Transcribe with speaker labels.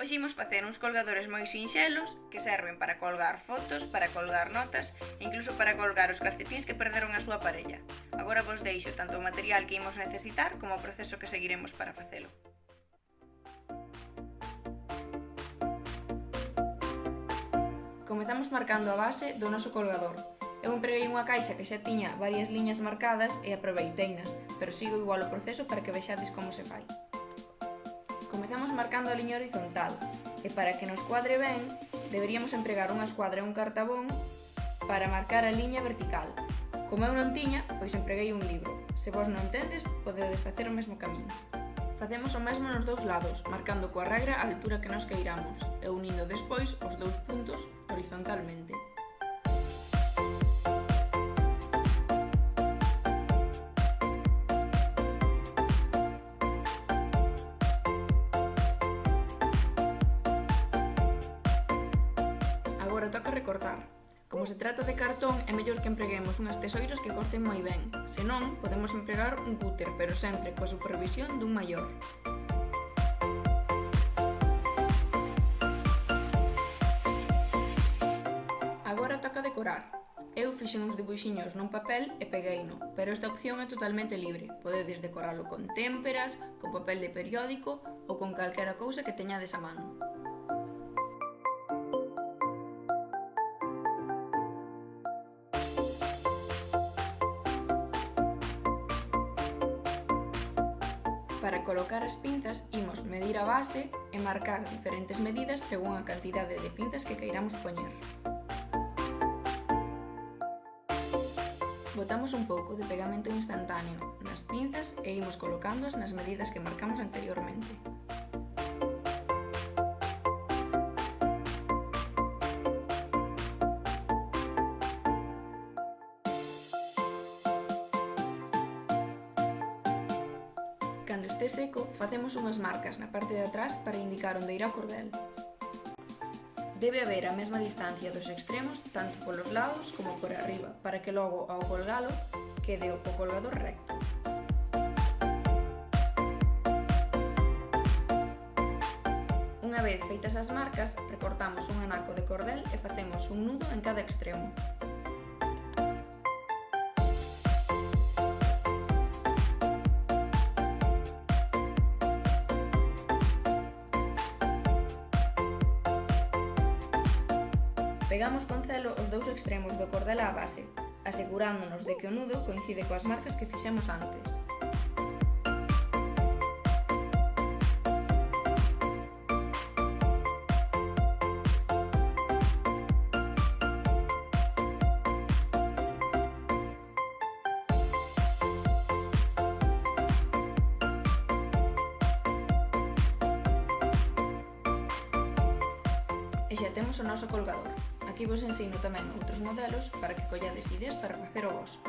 Speaker 1: Hoxe imos facer uns colgadores moi sinxelos que serven para colgar fotos, para colgar notas e incluso para colgar os calcetíns que perderon a súa parella. Agora vos deixo tanto o material que imos necesitar como o proceso que seguiremos para facelo. Comezamos marcando a base do noso colgador. Eu empreguei unha caixa que xa tiña varias liñas marcadas e aproveiteinas, pero sigo igual o proceso para que vexades como se fai. Comezamos marcando a liña horizontal e para que nos cuadre ben deberíamos empregar unha escuadra e un cartabón para marcar a liña vertical. Como eu non tiña, pois empreguei un libro. Se vos non tendes, podedes facer o mesmo camiño. Facemos o mesmo nos dous lados, marcando coa regra a altura que nos queiramos e unindo despois os dous puntos horizontalmente. Agora toca recortar. Como se trata de cartón, é mellor que empreguemos unhas tesoiras que corten moi ben. Se non, podemos empregar un cúter, pero sempre coa supervisión dun maior. Agora toca decorar. Eu fixen uns dibuixiños nun papel e pegueino, pero esta opción é totalmente libre. Podedes decoralo con témperas, con papel de periódico ou con calquera cousa que teñades a mano. Para colocar as pinzas, imos medir a base e marcar diferentes medidas según a cantidade de pinzas que queiramos poñer. Botamos un pouco de pegamento instantáneo nas pinzas e imos colocándoas nas medidas que marcamos anteriormente. Cando este seco, facemos unhas marcas na parte de atrás para indicar onde irá o cordel. Debe haber a mesma distancia dos extremos tanto polos lados como por arriba, para que logo ao colgalo quede o colgador recto. Unha vez feitas as marcas, recortamos un anaco de cordel e facemos un nudo en cada extremo. Pegamos con celo os dous extremos do cordel á base, asegurándonos de que o nudo coincide coas marcas que fixemos antes. E xa temos o noso colgador. Aquí vos ensino tamén outros modelos para que collades ideas para facer o voso.